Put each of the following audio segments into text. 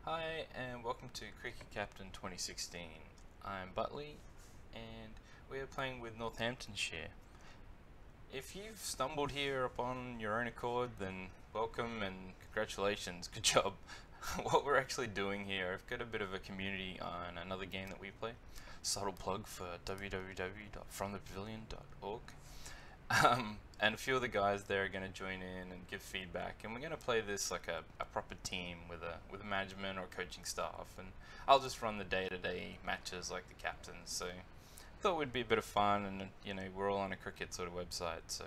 Hi and welcome to Cricket Captain 2016. I'm Butley and we are playing with Northamptonshire. If you've stumbled here upon your own accord, then welcome and congratulations, good job. What we're actually doing here, I've got a bit of a community on another game that we play. Subtle plug for www.fromthepavilion.org. And a few of the guys there are going to join in and give feedback, and we're going to play this like a proper team with a management or coaching staff, and I'll just run the day-to-day matches like the captain. So I thought it would be a bit of fun, and we're all on a cricket sort of website, so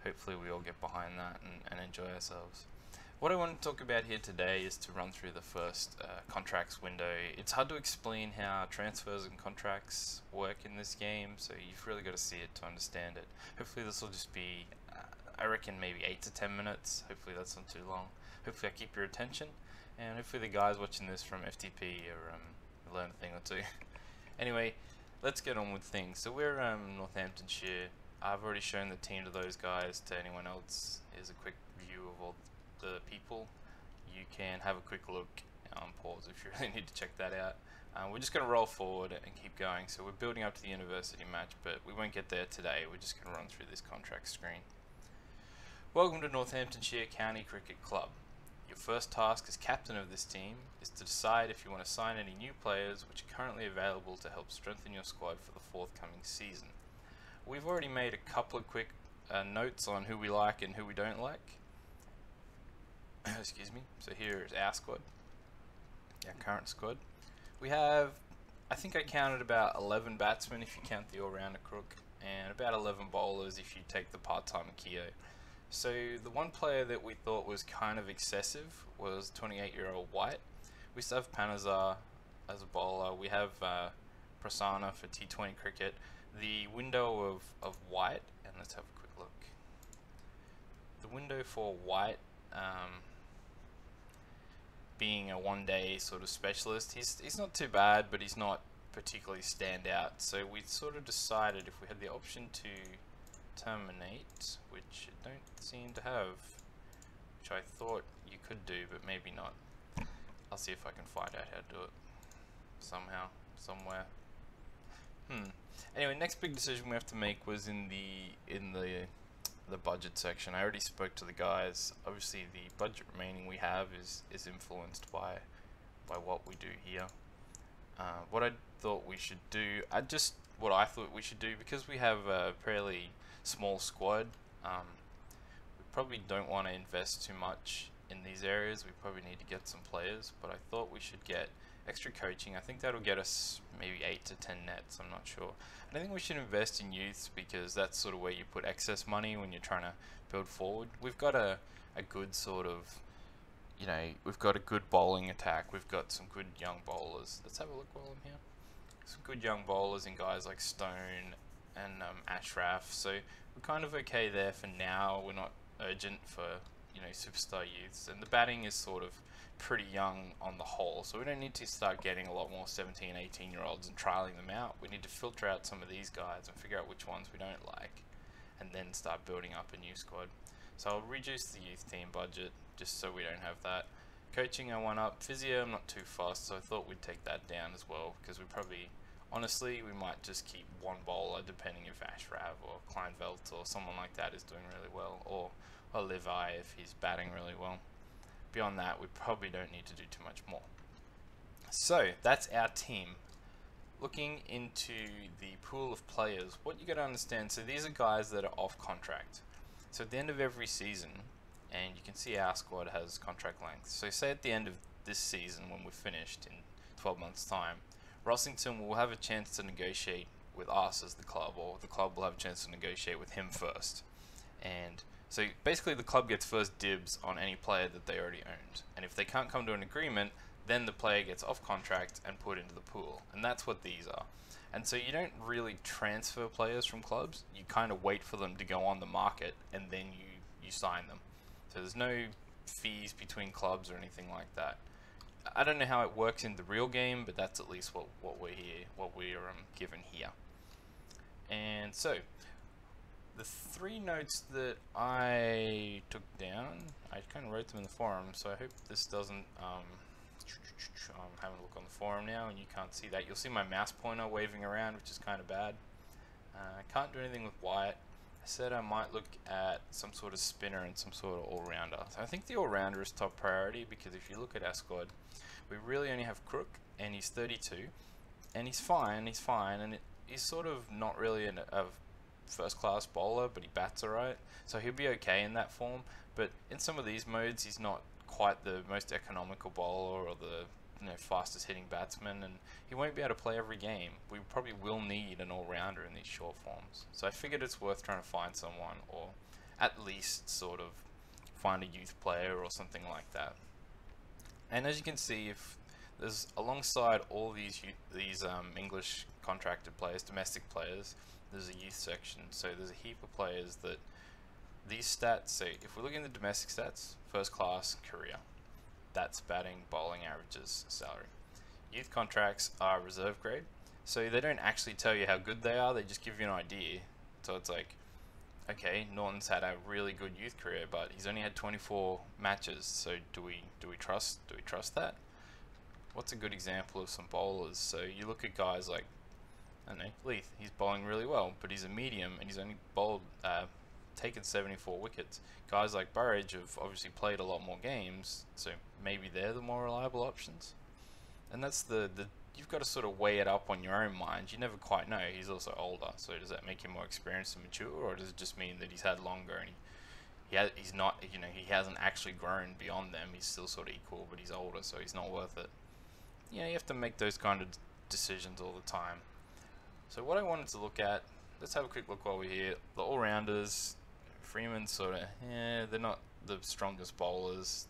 hopefully we all get behind that and enjoy ourselves. What I want to talk about here today is to run through the first contracts window. It's hard to explain how transfers and contracts work in this game, so you've really got to see it to understand it. Hopefully this will just be, I reckon maybe 8 to 10 minutes. Hopefully that's not too long. Hopefully I keep your attention, and hopefully the guys watching this from FTP are learn a thing or two. Anyway, let's get on with things. So we're Northamptonshire. I've already shown the team to those guys. To anyone else, here's a quick view of all the people. You can have a quick look on pause if you really need to check that out. We're just going to roll forward and keep going. So we're building up to the university match, but we won't get there today. We're just going to run through this contract screen. Welcome to Northamptonshire County Cricket Club. Your first task as captain of this team is to decide if you want to sign any new players which are currently available to help strengthen your squad for the forthcoming season. We've already made a couple of quick notes on who we like and who we don't like. Excuse me. So here is our squad, our current squad. We have, I think I counted about 11 batsmen if you count the all-rounder crook, and about 11 bowlers if you take the part-time Keo. So the one player that we thought was kind of excessive was 28-year-old White. We still have Panazar as a bowler. We have Prasanna for T20 cricket. The window of White, and let's have a quick look. The window for White, being a one-day sort of specialist, he's not too bad, but he's not particularly stand out. So we sort of decided if we had the option to terminate, which I don't seem to have, which I thought you could do, but maybe not. I'll see if I can find out how to do it somehow, somewhere. Anyway, next big decision we have to make was in the budget section. I already spoke to the guys. Obviously the budget remaining we have is influenced by what we do here. What I thought we should do, because we have a fairly small squad, we probably don't want to invest too much in these areas. We probably need to get some players, but I thought we should get extra coaching. I think that'll get us maybe 8 to 10 nets, I'm not sure. I think we should invest in youths because that's sort of where you put excess money when you're trying to build forward. We've got a good sort of, we've got a good bowling attack. We've got some good young bowlers. Let's have a look while I'm here. Some good young bowlers and guys like Stone and Ashraf. So we're kind of okay there for now. We're not urgent for, superstar youths. And the batting is sort of pretty young on the whole, so we don't need to start getting a lot more 17, 18-year-olds and trialing them out. We need to filter out some of these guys and figure out which ones we don't like, and then start building up a new squad. So I'll reduce the youth team budget just so we don't have that. Coaching I want up. Physio I'm not too fast, so I thought we'd take that down as well, because we probably, honestly, we might just keep one bowler depending if Ashraf or Kleinveld or someone like that is doing really well, or Levi if he's batting really well. Beyond that, we probably don't need to do too much more. So that's our team. Looking into the pool of players, what you got to understand, so these are guys that are off contract. So at the end of every season, and you can see our squad has contract length. So say at the end of this season when we're finished in 12 months time, Rossington will have a chance to negotiate with us as the club, or the club will have a chance to negotiate with him first. And so basically the club gets first dibs on any player that they already owned. And if they can't come to an agreement, then the player gets off contract and put into the pool. And that's what these are. And so you don't really transfer players from clubs. You kind of wait for them to go on the market and then you sign them. So there's no fees between clubs or anything like that. I don't know how it works in the real game, but that's at least what we're given here. And so the 3 notes that I took down, I kind of wrote them in the forum, so I hope this doesn't I'm having a look on the forum now, and you can't see that. You'll see my mouse pointer waving around, which is kind of bad. I can't do anything with Wyatt. I said I might look at some sort of spinner and some sort of all-rounder. So I think the all-rounder is top priority, because if you look at our squad, we really only have Crook, and he's 32, and he's fine, and he's sort of not really a first-class bowler, but he bats alright, so he'll be okay in that form. But in some of these modes, he's not quite the most economical bowler or the fastest hitting batsman, and he won't be able to play every game. We probably will need an all-rounder in these short forms. So I figured it's worth trying to find someone, or at least sort of find a youth player or something like that. And as you can see, if there's alongside all these English contracted players, domestic players, there's a youth section. So there's a heap of players that these stats. So if we're looking at the domestic stats, first class, career. That's batting, bowling averages, salary. Youth contracts are reserve grade, so they don't actually tell you how good they are, they just give you an idea. So it's like, okay, Norton's had a really good youth career, but he's only had 24 matches, so do we trust that? What's a good example of some bowlers? So you look at guys like, I don't know, Leith, he's bowling really well, but he's a medium and he's only bowled taken 74 wickets. Guys like Burridge have obviously played a lot more games, so maybe they're the more reliable options. And that's you've got to sort of weigh it up on your own mind. You never quite know. He's also older, so does that make him more experienced and mature, or does it just mean that he's had longer and he's not, he hasn't actually grown beyond them? He's still sort of equal, but he's older, so he's not worth it. You have to make those kind of decisions all the time. So what I wanted to look at, let's have a quick look while we're here. The all-rounders, Freeman's sort of, they're not the strongest bowlers.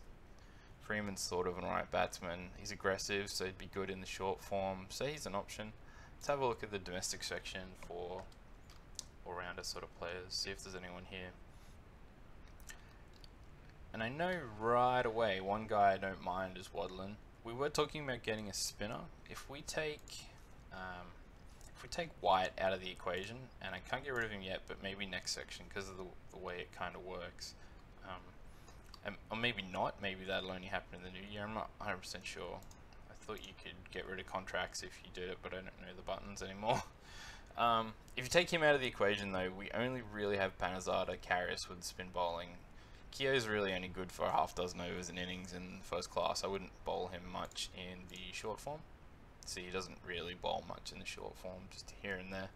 Freeman's sort of an alright batsman. He's aggressive, so he'd be good in the short form. So he's an option. Let's have a look at the domestic section for all-rounder sort of players. See if there's anyone here. And I know right away one guy I don't mind is Wadlin. We were talking about getting a spinner. If we take Wyatt out of the equation, and I can't get rid of him yet, but maybe next section because of the way it kind of works, or maybe not, maybe that'll only happen in the new year, I'm not 100% sure. I thought you could get rid of contracts if you did it, but I don't know the buttons anymore. If you take him out of the equation though, we only really have Panazar to carry us with spin bowling. Keogh's really only good for a half dozen overs in innings in first class. I wouldn't bowl him much in the short form. See, he doesn't really bowl much in the short form, just here and there.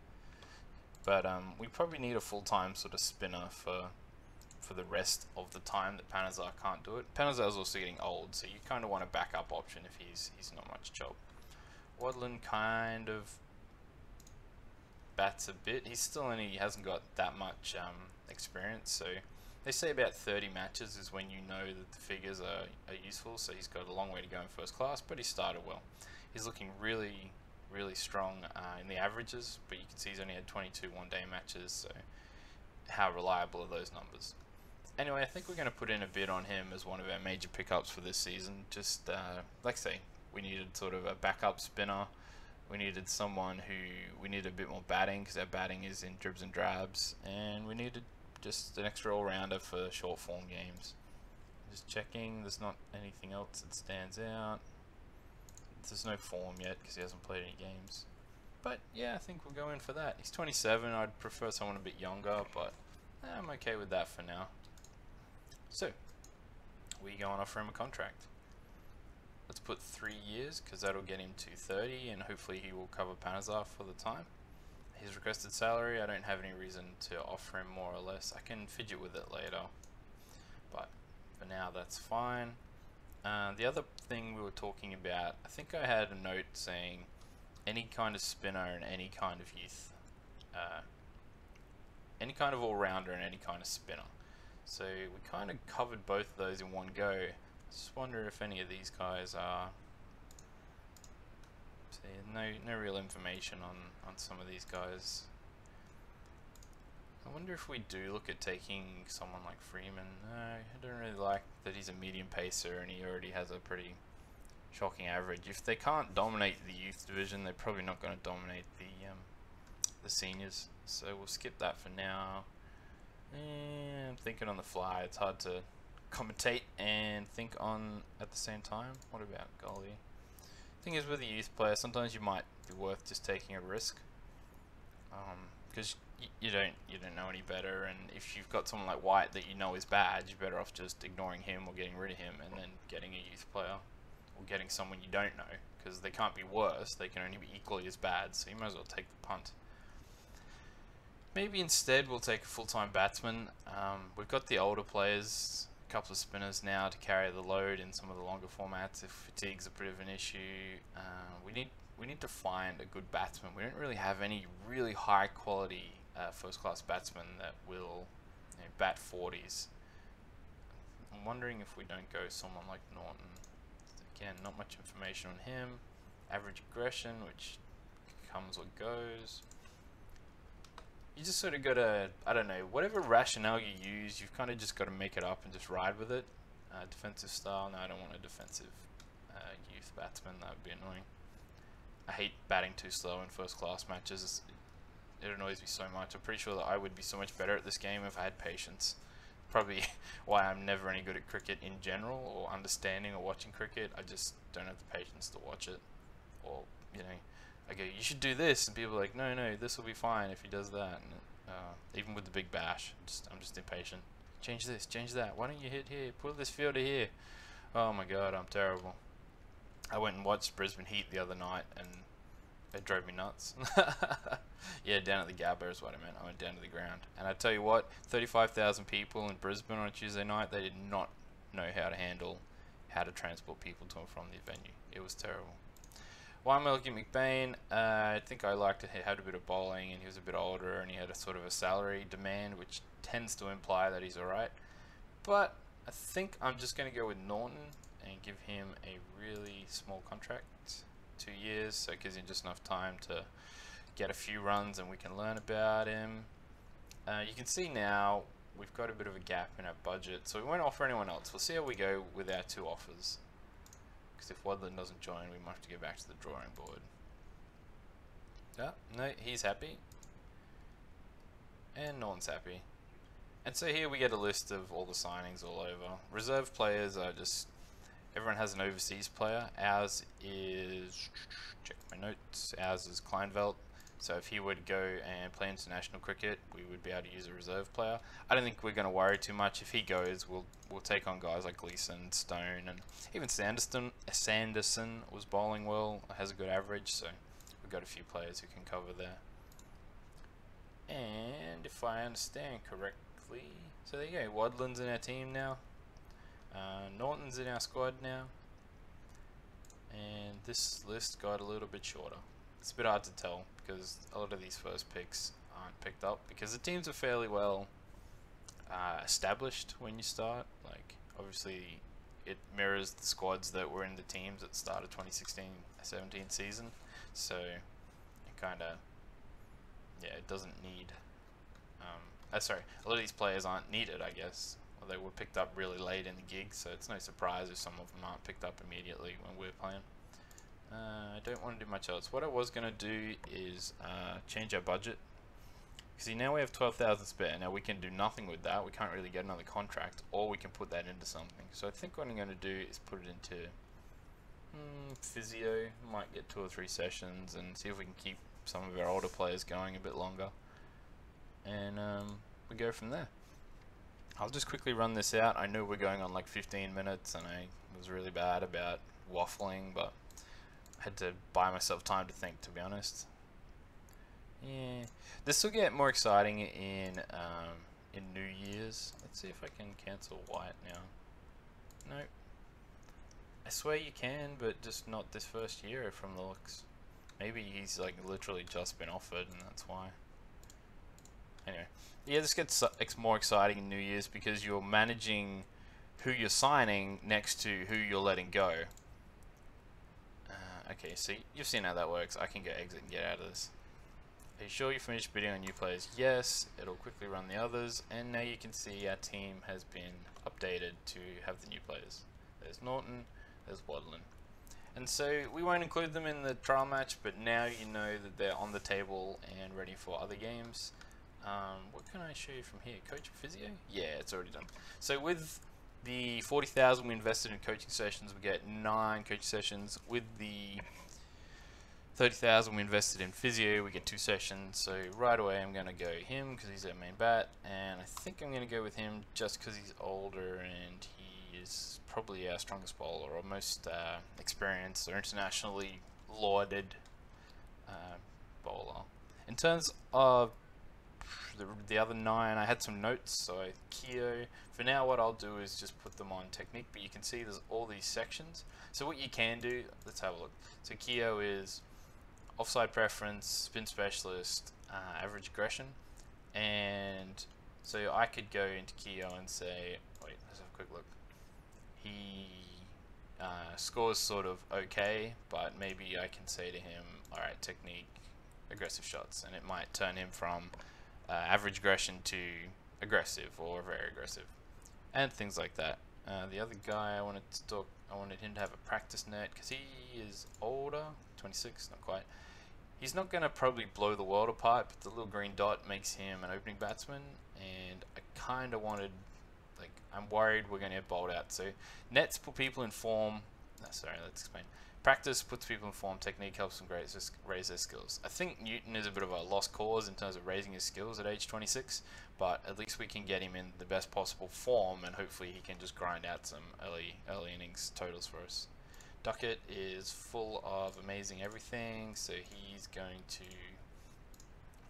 But we probably need a full-time sort of spinner for the rest of the time that Panazar can't do it. Panazar's also getting old, so you kind of want a backup option if he's not much job. Wadlin kind of bats a bit. He hasn't got that much experience, so they say about 30 matches is when you know that the figures are useful, so he's got a long way to go in first class, but he started well. He's looking really, really strong in the averages, but you can see he's only had 22 one-day matches, so how reliable are those numbers? Anyway, I think we're going to put in a bid on him as one of our major pickups for this season. Just, like I say, we needed sort of a backup spinner. We needed someone we needed a bit more batting, because our batting is in dribs and drabs, and we needed just an extra all-rounder for short form games. Just checking, there's not anything else that stands out. There's no form yet because he hasn't played any games. But yeah, I think we'll go in for that. He's 27, I'd prefer someone a bit younger, but I'm okay with that for now. So, we go and offer him a contract. Let's put 3 years, because that'll get him to 30, and hopefully he will cover Panazar for the time. His requested salary, I don't have any reason to offer him more or less. I can fidget with it later, but for now that's fine. The other thing we were talking about, I think I had a note saying any kind of spinner and any kind of youth, any kind of all-rounder and any kind of spinner. So we kind of covered both of those in one go. Just wonder if any of these guys are. See, no real information on some of these guys. I wonder if we do look at taking someone like Freeman. I don't really like that he's a medium pacer and he already has a pretty shocking average. If they can't dominate the youth division, they're probably not going to dominate the seniors. So we'll skip that for now. And I'm thinking on the fly, it's hard to commentate and think on at the same time. What about goalie? Thing is, with a youth player, sometimes you might be worth just taking a risk, because you don't know any better, and if you've got someone like White that you know is bad, you're better off just ignoring him or getting rid of him, and then getting a youth player or getting someone you don't know, because they can't be worse, they can only be equally as bad, so you might as well take the punt. Maybe instead we'll take a full-time batsman. We've got the older players, a couple of spinners now to carry the load in some of the longer formats if fatigue's a bit of an issue. We need to find a good batsman. We don't really have any really high quality first-class batsmen that will bat 40s. I'm wondering if we don't go someone like Norton. Again, not much information on him. Average aggression, which comes or goes. You just sort of got to, I don't know, whatever rationale you use, you've kind of just got to make it up and just ride with it. Defensive style, no, I don't want a defensive youth batsman, that would be annoying. I hate batting too slow in first class matches. It annoys me so much. I'm pretty sure that I would be so much better at this game if I had patience. Probably why I'm never any good at cricket in general, or understanding or watching cricket. I just don't have the patience to watch it. Or, I go, you should do this, and people are like, no, this will be fine if he does that. And, even with the big bash, I'm just impatient. Change this, change that. Why don't you hit here? Put this fielder here. Oh my god, I'm terrible. I went and watched Brisbane Heat the other night, and it drove me nuts. Yeah, down at the Gabba is what I meant. I went down to the ground. And I tell you what, 35,000 people in Brisbane on a Tuesday night, they did not know how to transport people to and from the venue. It was terrible. Why am I looking at McBain? I think I liked it. He had a bit of bowling, and he was a bit older, and he had a sort of a salary demand, which tends to imply that he's alright. But I think I'm just going to go with Norton and give him a really small contract, 2 years, so it gives him just enough time to get a few runs and we can learn about him. You can see now we've got a bit of a gap in our budget, so we won't offer anyone else. We'll see how we go with our 2 offers, because if Wadland doesn't join, we might have to go back to the drawing board. No, he's happy, and Norton's happy. And so here we get a list of all the signings all over. Reserve players are just, everyone has an overseas player. Ours is, check my notes, ours is Kleinveld. So if he would go and play international cricket, we would be able to use a reserve player. I don't think we're going to worry too much. If he goes, we'll take on guys like Gleeson, Stone, and even Sanderson was bowling well, has a good average, so we've got a few players who can cover there. And if I understand correctly, so there you go, Wadland's in our team now. Norton's in our squad now. And this list got a little bit shorter. It's a bit hard to tell because a lot of these first picks aren't picked up because the teams are fairly well established when you start. Like, obviously it mirrors the squads that were in the teams at the start of 2016-17 season, so it kind of, yeah, it doesn't need sorry, a lot of these players aren't needed, I guess. Well, they were picked up really late in the gig, so it's no surprise if some of them aren't picked up immediately when we're playing. I don't want to do much else. What I was going to do is change our budget. See, now we have 12,000 spare. Now we can do nothing with that. We can't really get another contract, or we can put that into something. So I think what I'm going to do is put it into physio. Might get 2 or 3 sessions and see if we can keep some of our older players going a bit longer. And we go from there. I'll just quickly run this out. I know we're going on like 15 minutes, and I was really bad about waffling, but I had to buy myself time to think, to be honest. Yeah, this will get more exciting in New Year's. Let's see if I can cancel White now. No, I swear you can, but just not this first year from the looks. Maybe he's like literally just been offered, and that's why. Anyway, yeah, this gets more exciting in New Year's because you're managing who you're signing next to who you're letting go. Okay, so you've seen how that works. I can go exit and get out of this. Are you sure you finished bidding on new players? Yes. It'll quickly run the others, and now you can see our team has been updated to have the new players. There's Norton, there's Wadland. And so we won't include them in the trial match, but now you know that they're on the table and ready for other games. What can I show you from here? Coach and physio? Yeah, it's already done. So with the 40,000 we invested in coaching sessions, we get 9 coaching sessions. With the 30,000 we invested in physio, we get 2 sessions. So right away I'm going to go him because he's our main bat, and I think I'm going to go with him just because he's older and he is probably our strongest bowler or most experienced or internationally lauded bowler. In terms of the other 9, I had some notes. So Keo, for now what I'll do is just put them on technique, but you can see there's all these sections. So what you can do, let's have a look. So Keo is offside preference, spin specialist, average aggression, and so I could go into Keo and say, wait, let's have a quick look. He scores sort of okay, but maybe I can say to him, alright, technique, aggressive shots, and it might turn him from average aggression to aggressive or very aggressive, and things like that. The other guy I wanted him to have a practice net because he is older, 26, not quite. He's not going to probably blow the world apart, but the little green dot makes him an opening batsman, and I kind of wanted, like, I'm worried we're going to get bowled out. So nets put people in form. No, sorry, let's explain. Practice puts people in form. Technique helps them raise their skills. I think Newton is a bit of a lost cause in terms of raising his skills at age 26, but at least we can get him in the best possible form, and hopefully he can just grind out some early innings totals for us. Duckett is full of amazing everything, so he's going to,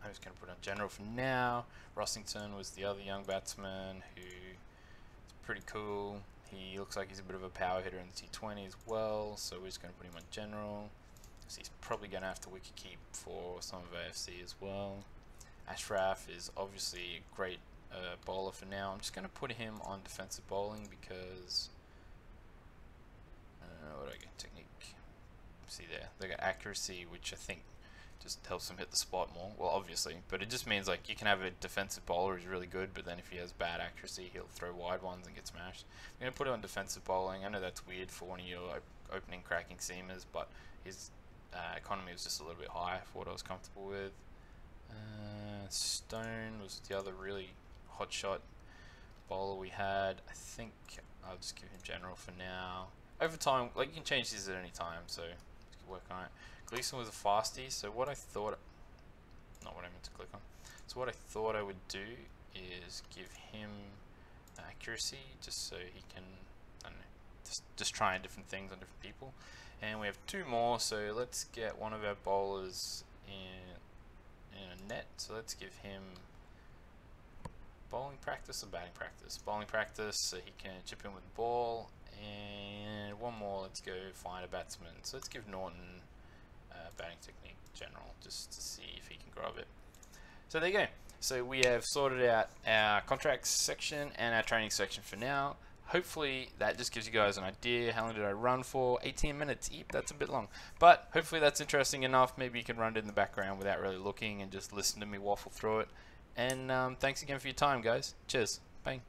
I'm just going to put on general for now. Rossington was the other young batsman who is pretty cool. He looks like he's a bit of a power hitter in the T20 as well, so we're just going to put him on general. So he's probably going to have to wicket keep for some of AFC as well. Ashraf is obviously a great bowler for now. I'm just going to put him on defensive bowling because what do I get? Technique. See there, they got accuracy, which I think just helps him hit the spot more. Well, obviously, but it just means like you can have a defensive bowler who's really good, but then if he has bad accuracy, he'll throw wide ones and get smashed. I'm gonna put him on defensive bowling. I know that's weird for one of your opening cracking seamers, but his economy was just a little bit high for what I was comfortable with. Stone was the other really hot shot bowler we had. I think I'll just give him general for now. Over time, like, you can change these at any time, so just keep working on it. Gleason was a fastie, so what I thought, not what I meant to click on. So what I thought I would do is give him accuracy, just so he can, I don't know, just trying different things on different people. And we have 2 more, so let's get one of our bowlers in a net. So let's give him bowling practice or batting practice. Bowling practice, so he can chip in with the ball. And one more, let's go find a batsman. So let's give Norton batting technique general, just to see if he can grab it. So there you go. So we have sorted out our contracts section and our training section for now. Hopefully that just gives you guys an idea. How long did I run for? 18 minutes. Eep, that's a bit long. But hopefully that's interesting enough. Maybe you can run it in the background without really looking and just listen to me waffle through it. And thanks again for your time, guys. Cheers. Bye.